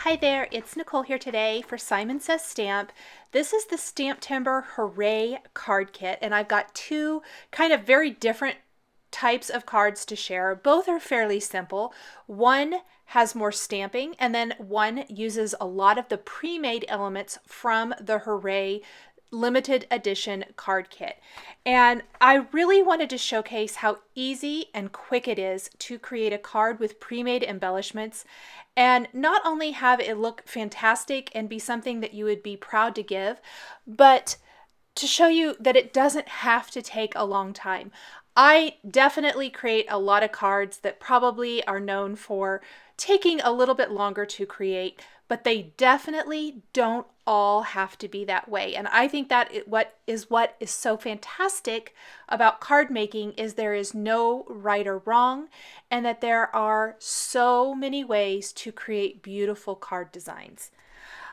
Hi there, it's Nicole here today for Simon Says Stamp. This is the STAMPtember Hooray card kit, and I've got two kind of very different types of cards to share. Both are fairly simple. One has more stamping, and then one uses a lot of the pre-made elements from the Hooray limited edition card kit. And I really wanted to showcase how easy and quick it is to create a card with pre-made embellishments and not only have it look fantastic and be something that you would be proud to give, but to show you that it doesn't have to take a long time. I definitely create a lot of cards that probably are known for taking a little bit longer to create, but they definitely don't all have to be that way. And I think that what is so fantastic about card making is there is no right or wrong, and that there are so many ways to create beautiful card designs.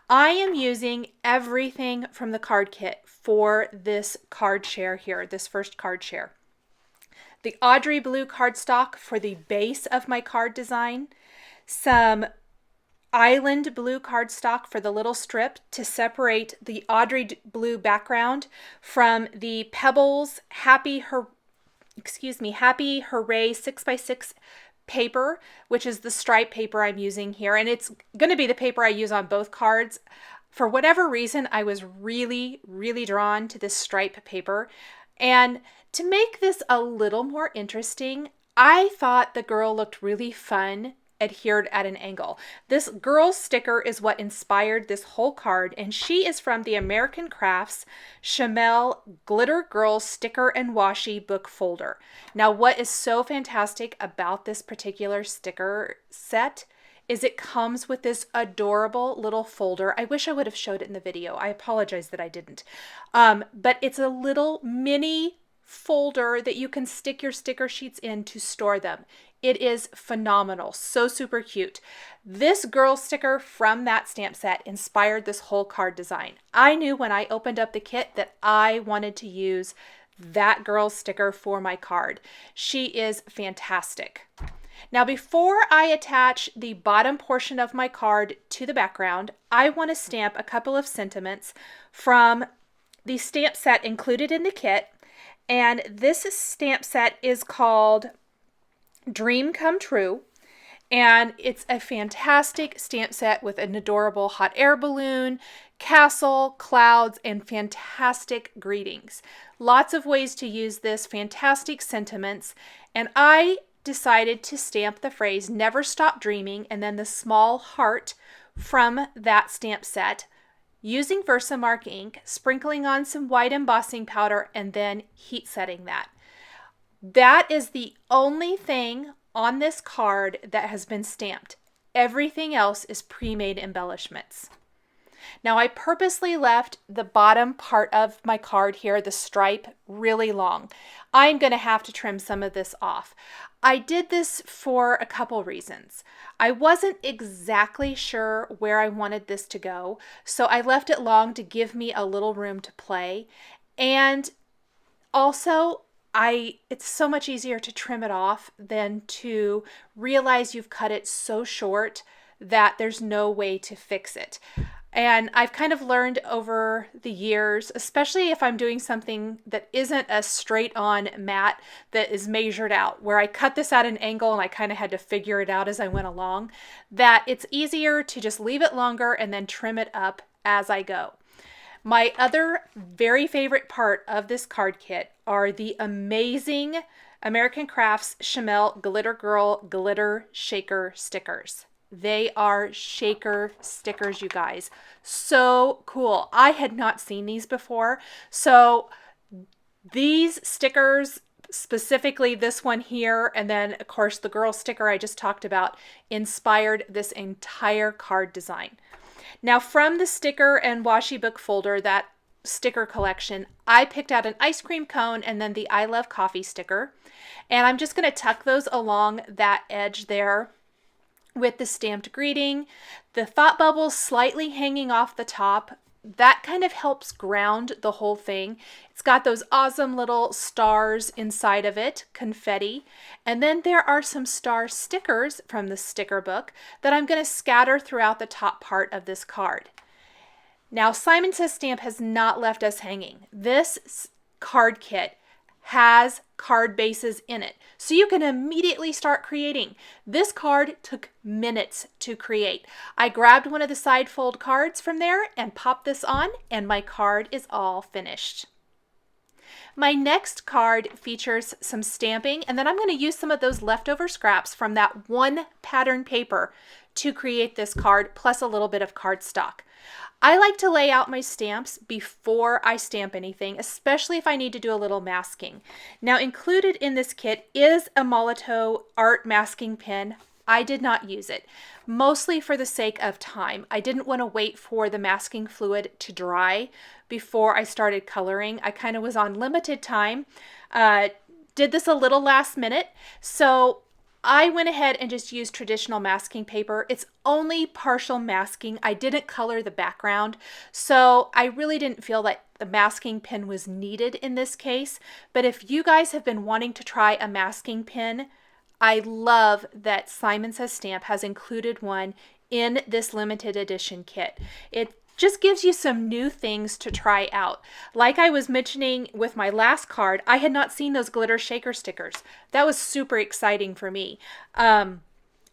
I am using everything from the card kit for this card share here, this first card share. The Audrey blue cardstock for the base of my card design, some Island blue cardstock for the little strip to separate the Audrey blue background from the Pebbles Happy Hooray 6x6 paper, which is the stripe paper I'm using here. And it's going to be the paper I use on both cards. For whatever reason, I was really drawn to this stripe paper. And to make this a little more interesting, I thought the girl looked really fun adhered at an angle. This girl sticker is what inspired this whole card, and she is from the American Crafts Chamel Glitter Girl Sticker and Washi book folder. Now, what is so fantastic about this particular sticker set is it comes with this adorable little folder. I wish I would have showed it in the video. I apologize that I didn't. But it's a little mini folder that you can stick your sticker sheets in to store them. It is phenomenal, so super cute. This girl sticker from that stamp set inspired this whole card design. I knew when I opened up the kit that I wanted to use that girl sticker for my card. She is fantastic. Now, before I attach the bottom portion of my card to the background, I want to stamp a couple of sentiments from the stamp set included in the kit. And this stamp set is called Dream Come True, and it's a fantastic stamp set with an adorable hot air balloon, castle, clouds, and fantastic greetings. Lots of ways to use this, fantastic sentiments, and I decided to stamp the phrase "Never Stop Dreaming" and then the small heart from that stamp set using Versamark ink, sprinkling on some white embossing powder, and then heat setting that. That is the only thing on this card that has been stamped. Everything else is pre-made embellishments. Now, I purposely left the bottom part of my card here, the stripe, really long. I'm going to have to trim some of this off. I did this for a couple reasons. I wasn't exactly sure where I wanted this to go, so I left it long to give me a little room to play. And also, it's so much easier to trim it off than to realize you've cut it so short that there's no way to fix it. And I've kind of learned over the years, especially if I'm doing something that isn't a straight on mat that is measured out, where I cut this at an angle and I kind of had to figure it out as I went along, that it's easier to just leave it longer and then trim it up as I go. My other very favorite part of this card kit are the amazing American Crafts Chamel Glitter Girl Glitter Shaker stickers. They are shaker stickers, you guys. So cool. I had not seen these before. So these stickers, specifically this one here, and then of course the girl sticker I just talked about, inspired this entire card design. Now, from the sticker and washi book folder, that sticker collection, I picked out an ice cream cone and then the I Love Coffee sticker. And I'm just going to tuck those along that edge there with the stamped greeting. The thought bubbles slightly hanging off the top that kind of helps ground the whole thing. It's got those awesome little stars inside of it, confetti. And then there are some star stickers from the sticker book that I'm going to scatter throughout the top part of this card. Now, Simon Says Stamp has not left us hanging. This card kit has card bases in it, so you can immediately start creating. This card took minutes to create. I grabbed one of the side fold cards from there and popped this on, and my card is all finished. My next card features some stamping, and then I'm going to use some of those leftover scraps from that one pattern paper to create this card, plus a little bit of cardstock. I like to lay out my stamps before I stamp anything, especially if I need to do a little masking. Now, included in this kit is a Molotow art masking pen. I did not use it, mostly for the sake of time. I didn't want to wait for the masking fluid to dry before I started coloring. I kind of was on limited time, did this a little last minute, so I went ahead and just used traditional masking paper. It's only partial masking. I didn't color the background, so I really didn't feel that the masking pen was needed in this case. But if you guys have been wanting to try a masking pen, I love that Simon Says Stamp has included one in this limited edition kit. It just gives you some new things to try out. Like I was mentioning with my last card, I had not seen those glitter shaker stickers. That was super exciting for me. A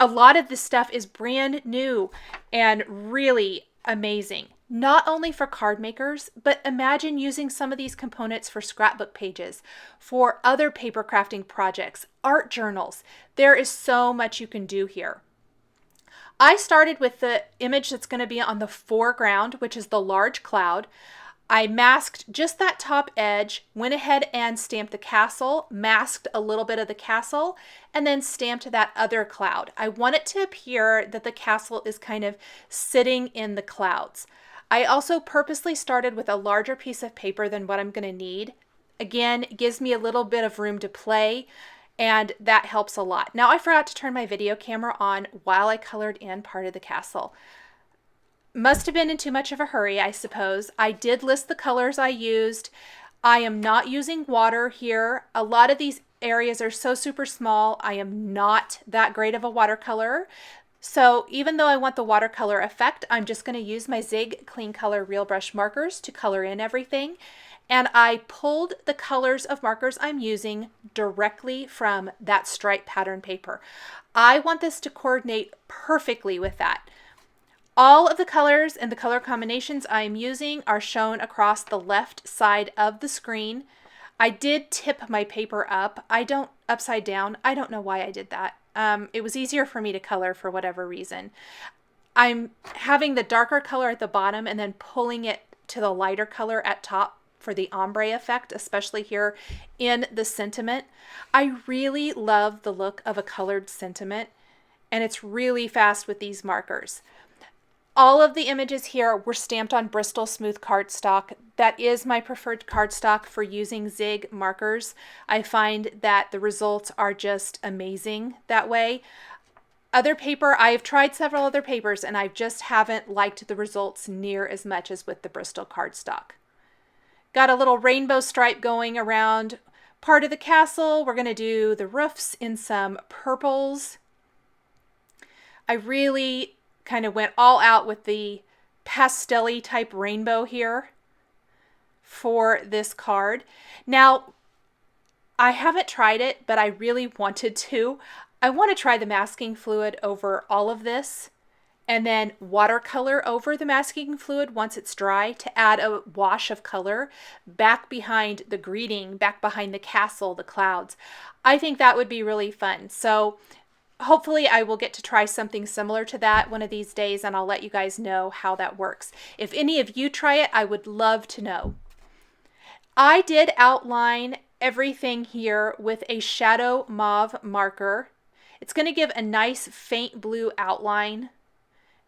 lot of this stuff is brand new and really amazing. Not only for card makers, but imagine using some of these components for scrapbook pages, for other paper crafting projects, art journals. There is so much you can do here. I started with the image that's going to be on the foreground, which is the large cloud. I masked just that top edge, went ahead and stamped the castle, masked a little bit of the castle, and then stamped that other cloud. I want it to appear that the castle is kind of sitting in the clouds. I also purposely started with a larger piece of paper than what I'm going to need. Again, it gives me a little bit of room to play, and that helps a lot. Now, I forgot to turn my video camera on while I colored in part of the castle. Must have been in too much of a hurry, I suppose. I did list the colors I used. I am not using water here. A lot of these areas are so super small. I am not that great of a watercolorer. So even though I want the watercolor effect, I'm just going to use my Zig Clean Color Real Brush markers to color in everything. And I pulled the colors of markers I'm using directly from that stripe pattern paper. I want this to coordinate perfectly with that. All of the colors and the color combinations I'm using are shown across the left side of the screen. I did tip my paper up. I don't upside down. I don't know why I did that. It was easier for me to color for whatever reason. I'm having the darker color at the bottom and then pulling it to the lighter color at top for the ombre effect, especially here in the sentiment. I really love the look of a colored sentiment, and it's really fast with these markers. All of the images here were stamped on Bristol Smooth cardstock. That is my preferred cardstock for using Zig markers. I find that the results are just amazing that way. Other paper, I've tried several other papers, and I just haven't liked the results near as much as with the Bristol cardstock. Got a little rainbow stripe going around part of the castle. We're going to do the roofs in some purples. I really kind of went all out with the pastel-y type rainbow here for this card. Now, I haven't tried it, but I really wanted to. I want to try the masking fluid over all of this, and then watercolor over the masking fluid once it's dry to add a wash of color back behind the greeting, back behind the castle, the clouds. I think that would be really fun. So hopefully I will get to try something similar to that one of these days, and I'll let you guys know how that works. If any of you try it, I would love to know. I did outline everything here with a shadow mauve marker. It's going to give a nice faint blue outline.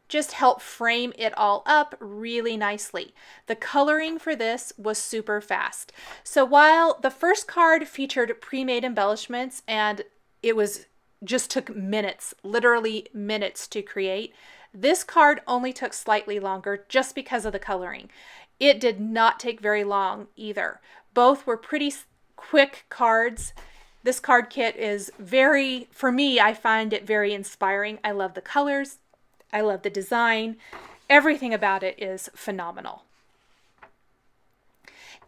Just help frame it all up really nicely. The coloring for this was super fast. So while the first card featured pre-made embellishments and it was just took minutes, literally minutes to create, This card only took slightly longer just because of the coloring. It did not take very long either. Both were pretty quick cards. This card kit is very, for me, I find it very inspiring. I love the colors. I love the design. Everything about it is phenomenal.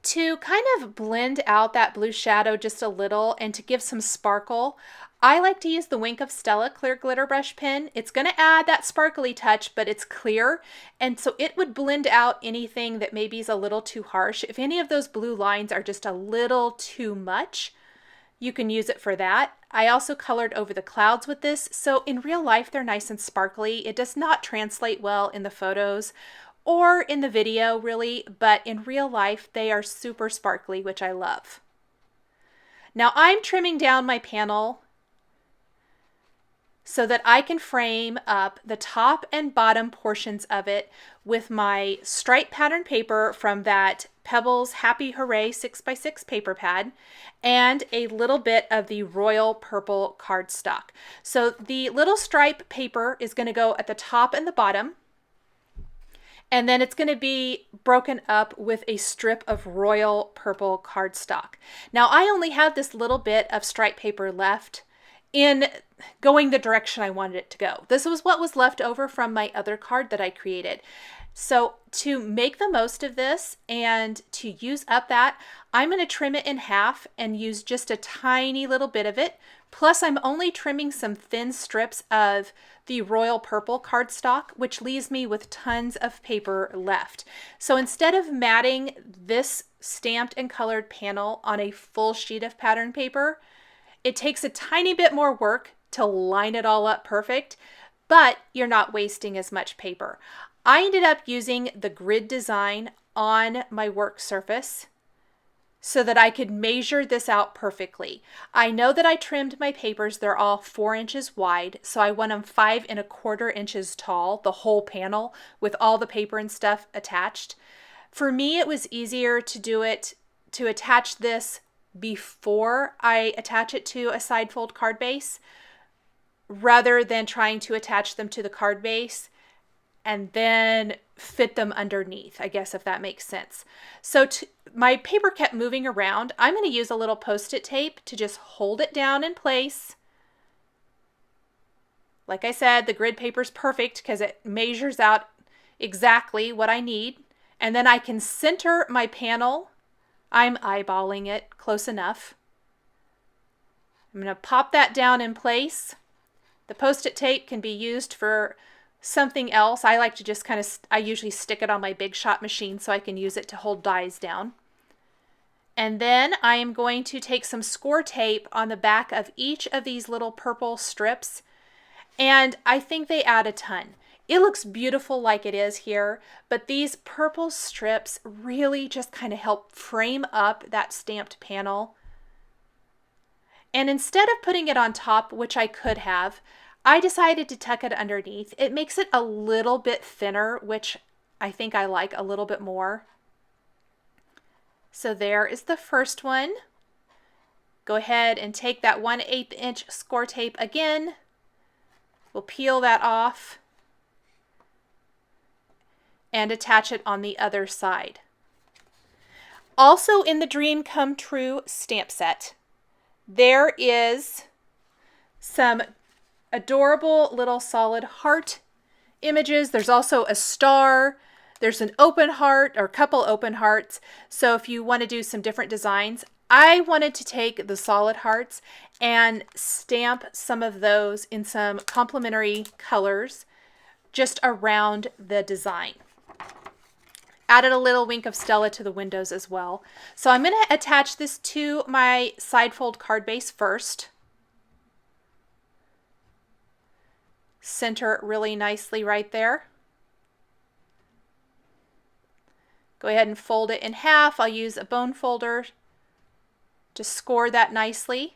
To kind of blend out that blue shadow just a little and to give some sparkle, I like to use the Wink of Stella clear glitter brush pen. It's going to add that sparkly touch, but it's clear, and so it would blend out anything that maybe is a little too harsh. If any of those blue lines are just a little too much, you can use it for that. I also colored over the clouds with this, so in real life they're nice and sparkly. It does not translate well in the photos or in the video really, but in real life they are super sparkly, which I love. Now I'm trimming down my panel so that I can frame up the top and bottom portions of it with my stripe pattern paper from that Pebbles Happy Hooray 6x6 paper pad and a little bit of the royal purple cardstock. So the little stripe paper is going to go at the top and the bottom, and then it's going to be broken up with a strip of royal purple cardstock. Now I only have this little bit of stripe paper left in going the direction I wanted it to go. This was what was left over from my other card that I created. So to make the most of this and to use up that, I'm going to trim it in half and use just a tiny little bit of it. Plus I'm only trimming some thin strips of the royal purple cardstock, which leaves me with tons of paper left. So instead of matting this stamped and colored panel on a full sheet of pattern paper, it takes a tiny bit more work to line it all up perfect, but you're not wasting as much paper. I ended up using the grid design on my work surface so that I could measure this out perfectly. I know that I trimmed my papers, they're all 4 inches wide, so I want them 5¼ inches tall, the whole panel with all the paper and stuff attached. For me, it was easier to do it, to attach this before I attach it to a side fold card base rather than trying to attach them to the card base and then fit them underneath, I guess, if that makes sense. So my paper kept moving around. I'm going to use a little Post-it tape to just hold it down in place. Like I said, the grid paper is perfect because it measures out exactly what I need. And then I can center my panel. I'm eyeballing it close enough. I'm going to pop that down in place. The Post-it tape can be used for something else. I like to just kind of, I usually stick it on my Big Shot machine so I can use it to hold dies down. And then I am going to take some score tape on the back of each of these little purple strips, and I think they add a ton. It looks beautiful like it is here, but these purple strips really just kind of help frame up that stamped panel. And instead of putting it on top, which I could have, I decided to tuck it underneath. It makes it a little bit thinner, which I think I like a little bit more. So there is the first one. Go ahead and take that 1/8 inch score tape again. We'll peel that off and attach it on the other side. Also in the Dream Come True stamp set, there is some adorable little solid heart images. There's also a star. There's an open heart or a couple open hearts. So if you want to do some different designs, I wanted to take the solid hearts and stamp some of those in some complementary colors just around the design. Added a little Wink of Stella to the windows as well. So I'm going to attach this to my side fold card base first. Center it really nicely right there. Go ahead and fold it in half. I'll use a bone folder to score that nicely.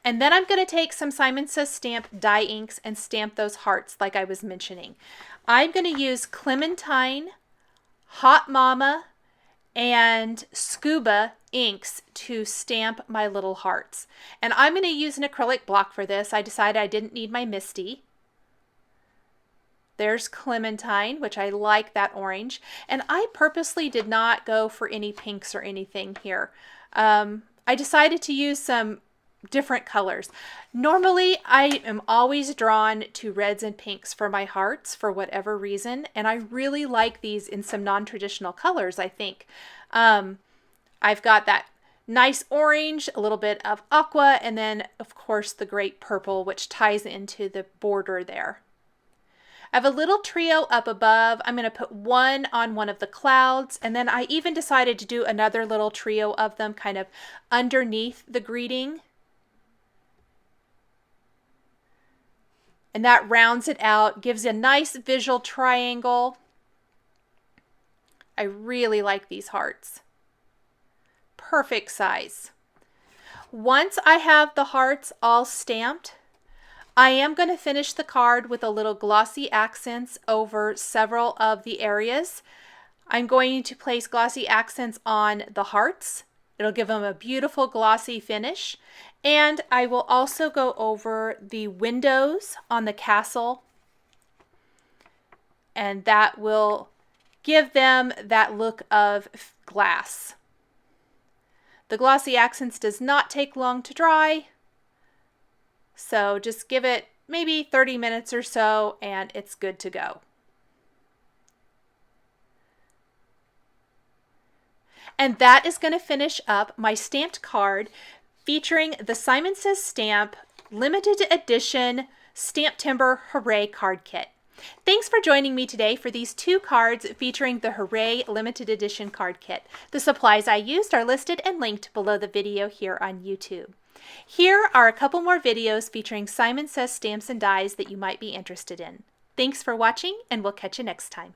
And then I'm going to take some Simon Says Stamp dye inks and stamp those hearts like I was mentioning. I'm going to use Clementine, Hot Mama, and Scuba inks to stamp my little hearts. And I'm going to use an acrylic block for this. I decided I didn't need my Misty. There's Clementine, which I like that orange. And I purposely did not go for any pinks or anything here. I decided to use some different colors. Normally, I am always drawn to reds and pinks for my hearts for whatever reason. And I really like these in some non-traditional colors, I think. I've got that nice orange, a little bit of aqua, and then, of course, the great purple, which ties into the border there. I have a little trio up above. I'm going to put one on one of the clouds, and then I even decided to do another little trio of them kind of underneath the greeting. And that rounds it out, gives a nice visual triangle. I really like these hearts. Perfect size. Once I have the hearts all stamped, I am going to finish the card with a little glossy accents over several of the areas. I'm going to place glossy accents on the hearts. It'll give them a beautiful glossy finish. And I will also go over the windows on the castle. And that will give them that look of glass. The glossy accents does not take long to dry. So just give it maybe 30 minutes or so and it's good to go. And that is going to finish up my stamped card featuring the Simon Says Stamp limited edition STAMPtember Hooray card kit. Thanks for joining me today for these 2 cards featuring the Hooray limited edition card kit. The supplies I used are listed and linked below the video here on YouTube. Here are a couple more videos featuring Simon Says stamps and dies that you might be interested in. Thanks for watching, and we'll catch you next time.